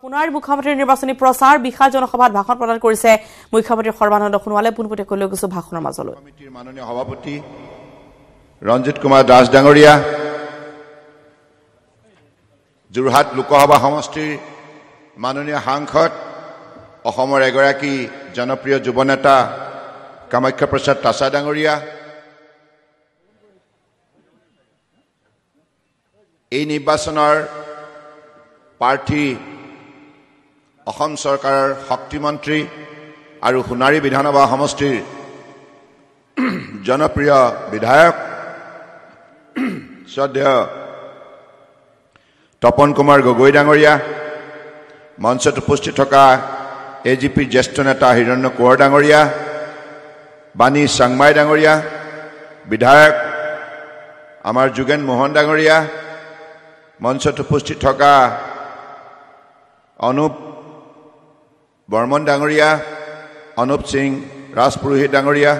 সোণাৰীৰ মুখ্যমন্ত্ৰীৰ নিৰ্বাচনী প্ৰচাৰ বিশাল জনসভাত ভাষণ প্ৰদান কৰিছে মুখ্যমন্ত্ৰী সৰ্বানন্দ সোণোৱালে। পোনপটীয়াকৈ লৈ গৈছো ভাষণৰ মাজলৈ। কমিটিৰ মাননীয় সভাপতি ৰঞ্জিত কুমাৰ দাস ডাঙৰীয়া, যোৰহাট লোকসভা সমষ্টিৰ মাননীয় সাংসদ, অসমৰ এগৰাকী জনপ্ৰিয় যুৱনেতা কামাখ্যা প্ৰসাদ তাছা ডাঙৰীয়া, এই নিৰ্বাচনৰ প্ৰাৰ্থী অসম চৰকাৰৰ শক্তিমন্ত্ৰী আৰু সোণাৰী বিধানসভা সমষ্টিৰ জনপ্ৰিয় বিধায়ক শ্ৰদ্ধেয় তপন কুমাৰ গগৈ ডাঙৰীয়া, মঞ্চত উপস্থিত থকা এজিপিৰ জ্যেষ্ঠ নেতা হিৰণ্য কোঁৱৰ ডাঙৰীয়া, বাণী চাংমাই ডাঙৰীয়া, বিধায়ক আমাৰ যোগেন মোহন ডাঙৰীয়া, মঞ্চত উপস্থিত থকা অনুপ বৰ্মন ডাঙৰীয়া, অনুপ সিং ৰাজপুৰোহিত ডাঙৰীয়া,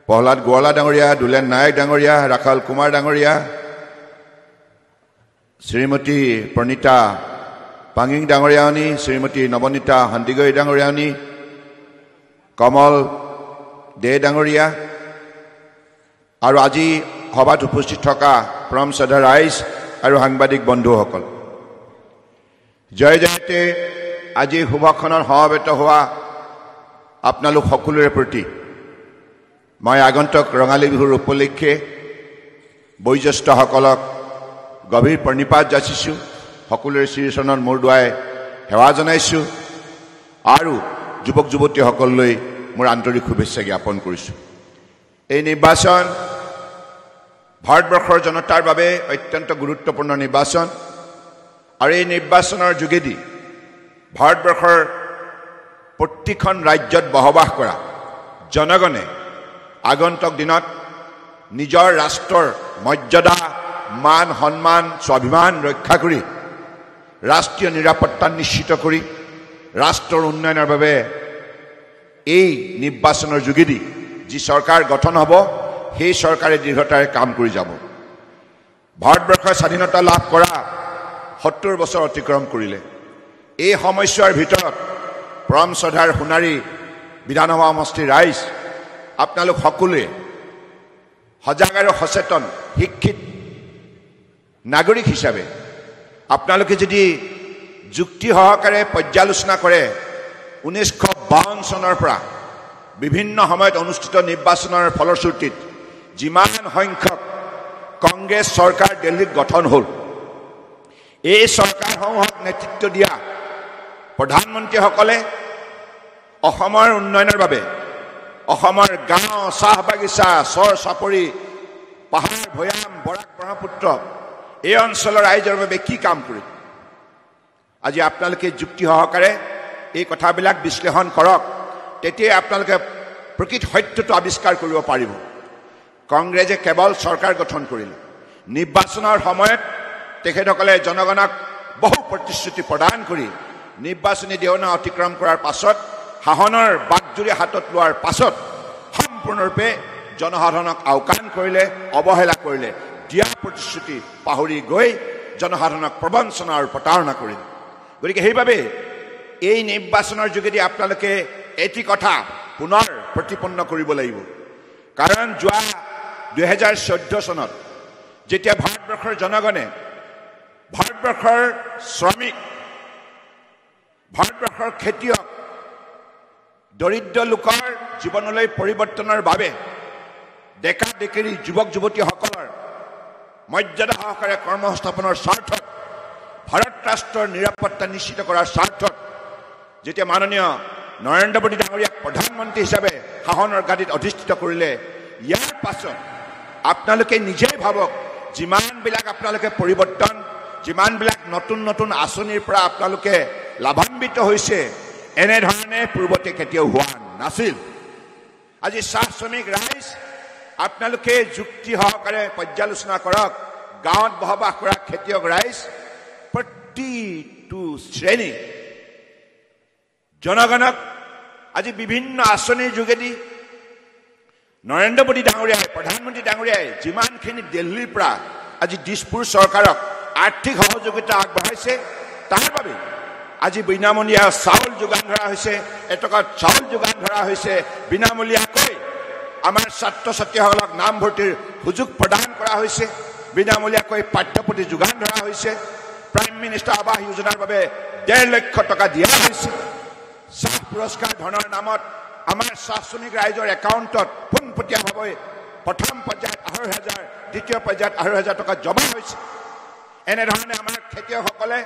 প্ৰহ্লাদ গোৱালা ডাঙৰীয়া, দুলেন নায়ক ডাঙৰীয়া, ৰাখাল কুমাৰ ডাঙৰীয়া, শ্ৰীমতী প্ৰণীতা পাঙিং ডাঙৰীয়ানী, শ্ৰীমতী নৱনীতা সন্দিকৈ ডাঙৰীয়ানী, কমল দে ডাঙৰীয়া আৰু আজি সভাত উপস্থিত থকা পৰম শ্ৰদ্ধা ৰাইজ আৰু সাংবাদিক বন্ধুসকল, জয় জয়তে আজি সভাখনত সমবেত হোৱা আপোনালোক সকলোৰে প্ৰতি মই আগন্তুক ৰঙালী বিহুৰ উপলক্ষে বয়োজ্যেষ্ঠসকলক গভীৰ প্ৰণিপাত যাচিছোঁ। সকলোৰে শ্ৰীচৰণত মূৰ দুৱাই সেৱা জনাইছোঁ আৰু যুৱক যুৱতীসকললৈ মোৰ আন্তৰিক শুভেচ্ছা জ্ঞাপন কৰিছোঁ। এই নিৰ্বাচন ভাৰতবৰ্ষৰ জনতাৰ বাবে অত্যন্ত গুৰুত্বপূৰ্ণ নিৰ্বাচন আৰু এই নিৰ্বাচনৰ যোগেদি ভাৰতবৰ্ষৰ প্ৰতিখন ৰাজ্যত বসবাস কৰা জনগণে আগন্তুক দিনত নিজৰ ৰাষ্ট্ৰৰ মৰ্যাদা, মান সন্মান, স্বাভিমান ৰক্ষা কৰি ৰাষ্ট্ৰীয় নিৰাপত্তা নিশ্চিত কৰি ৰাষ্ট্ৰৰ উন্নয়নৰ বাবে এই নিৰ্বাচনৰ যোগেদি যি চৰকাৰ গঠন হ'ব সেই চৰকাৰে দৃঢ়তাৰে কাম কৰি যাব। ভাৰতবৰ্ষই স্বাধীনতা লাভ কৰা 70 বছৰ অতিক্ৰম কৰিলে। এই সময়ছোৱাৰ ভিতৰত পৰম শ্ৰদ্ধাৰ সোণাৰী বিধানসভা সমষ্টিৰ ৰাইজ আপোনালোক সকলোৱে সজাগ আৰু সচেতন শিক্ষিত নাগৰিক হিচাপে আপোনালোকে যদি যুক্তি সহকাৰে পৰ্যালোচনা কৰে 1952 চনৰ পৰা বিভিন্ন সময়ত অনুষ্ঠিত নিৰ্বাচনৰ ফলশ্ৰুতিত যিমান সংখ্যক কংগ্ৰেছ চৰকাৰ দিল্লীত গঠন হ'ল, এই চৰকাৰসমূহক নেতৃত্ব দিয়া প্ৰধানমন্ত্ৰীসকলে অসমৰ উন্নয়নৰ বাবে অসমৰ গাঁও, চাহ বাগিচা, চৰ চাপৰি, পাহাৰ ভৈয়াম, বৰাক ব্ৰহ্মপুত্ৰ এই অঞ্চলৰ ৰাইজৰ বাবে কি কাম কৰিল? আজি আপোনালোকে যুক্তি সহকাৰে এই কথাবিলাক বিশ্লেষণ কৰক, তেতিয়াই আপোনালোকে প্ৰকৃত সত্যটো আৱিষ্কাৰ কৰিব পাৰিব। কংগ্ৰেছে কেৱল চৰকাৰ গঠন কৰিলে, নিৰ্বাচনৰ সময়ত তেখেতসকলে জনগণক বহু প্ৰতিশ্ৰুতি প্ৰদান কৰি নিৰ্বাচনী দেওনা অতিক্ৰম কৰাৰ পাছত, শাসনৰ বাটজুৰি হাতত লোৱাৰ পাছত সম্পূৰ্ণৰূপে জনসাধাৰণক আওকাণ কৰিলে, অৱহেলা কৰিলে, দিয়া প্ৰতিশ্ৰুতি পাহৰি গৈ জনসাধাৰণক প্ৰবঞ্চনা আৰু প্ৰতাৰণা কৰিলে। গতিকে সেইবাবে এই নিৰ্বাচনৰ যোগেদি আপোনালোকে এটি কথা পুনৰ প্ৰতিপন্ন কৰিব লাগিব। কাৰণ যোৱা 2014 চনত যেতিয়া ভাৰতবৰ্ষৰ জনগণে, ভাৰতবৰ্ষৰ শ্ৰমিক, ভাৰতবৰ্ষৰ খেতিয়ক, দৰিদ্ৰ লোকৰ জীৱনলৈ পৰিৱৰ্তনৰ বাবে ডেকা ডেকেৰী যুৱক যুৱতীসকলৰ মৰ্যাদা সহকাৰে কৰ্মসংস্থাপনৰ স্বাৰ্থত, ভাৰত ৰাষ্ট্ৰৰ নিৰাপত্তা নিশ্চিত কৰাৰ স্বাৰ্থত যেতিয়া মাননীয় নৰেন্দ্ৰ মোদী ডাঙৰীয়াক প্ৰধানমন্ত্ৰী হিচাপে শাসনৰ গাদীত অধিষ্ঠিত কৰিলে, ইয়াৰ পাছত আপোনালোকে নিজেই ভাবক যিমানবিলাক আপোনালোকে পৰিৱৰ্তন, যিমানবিলাক নতুন নতুন আঁচনিৰ পৰা আপোনালোকে লাভান্বিত হৈছে, এনেধৰণে পূৰ্বতে কেতিয়াও হোৱা নাছিল। আজি চাহ শ্ৰমিক ৰাইজ আপোনালোকে যুক্তি সহকাৰে পৰ্যালোচনা কৰক। গাঁৱত বসবাস কৰা খেতিয়ক ৰাইজ প্ৰতিটো শ্ৰেণী জনগণক আজি বিভিন্ন আঁচনিৰ যোগেদি নৰেন্দ্ৰ মোদী ডাঙৰীয়াই, প্ৰধানমন্ত্ৰী ডাঙৰীয়াই যিমানখিনি দিল্লীৰ পৰা আজি দিছপুৰ চৰকাৰক আৰ্থিক সহযোগিতা আগবঢ়াইছে, তাৰ বাবে আজি বিনামূলীয়া চাউল যোগান ধৰা হৈছে, এটকা চাউল যোগান ধৰা হৈছে, বিনামূলীয়াকৈ আমাৰ ছাত্ৰ ছাত্ৰীসকলক নামভৰ্তিৰ সুযোগ প্ৰদান কৰা হৈছে, বিনামূলীয়াকৈ পাঠ্যপুথি যোগান ধৰা হৈছে, প্ৰাইম মিনিষ্টাৰ আৱাস যোজনাৰ বাবে 1.5 লাখ টকা দিয়া হৈছে, চাহ পুৰস্কাৰ ধনৰ নামত আমাৰ চাহ শ্ৰমিক ৰাইজৰ একাউণ্টত পোনপটীয়াভাৱে প্ৰথম পৰ্যায়ত 2,500, দ্বিতীয় পৰ্যায়ত 2,500 টকা জমা হৈছে। এনেধৰণে আমাৰ খেতিয়কসকলে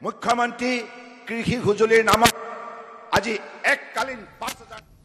মুখ্যমন্ত্ৰী কৃষি সঁজুলিৰ নামত আজি এককালীন 5,000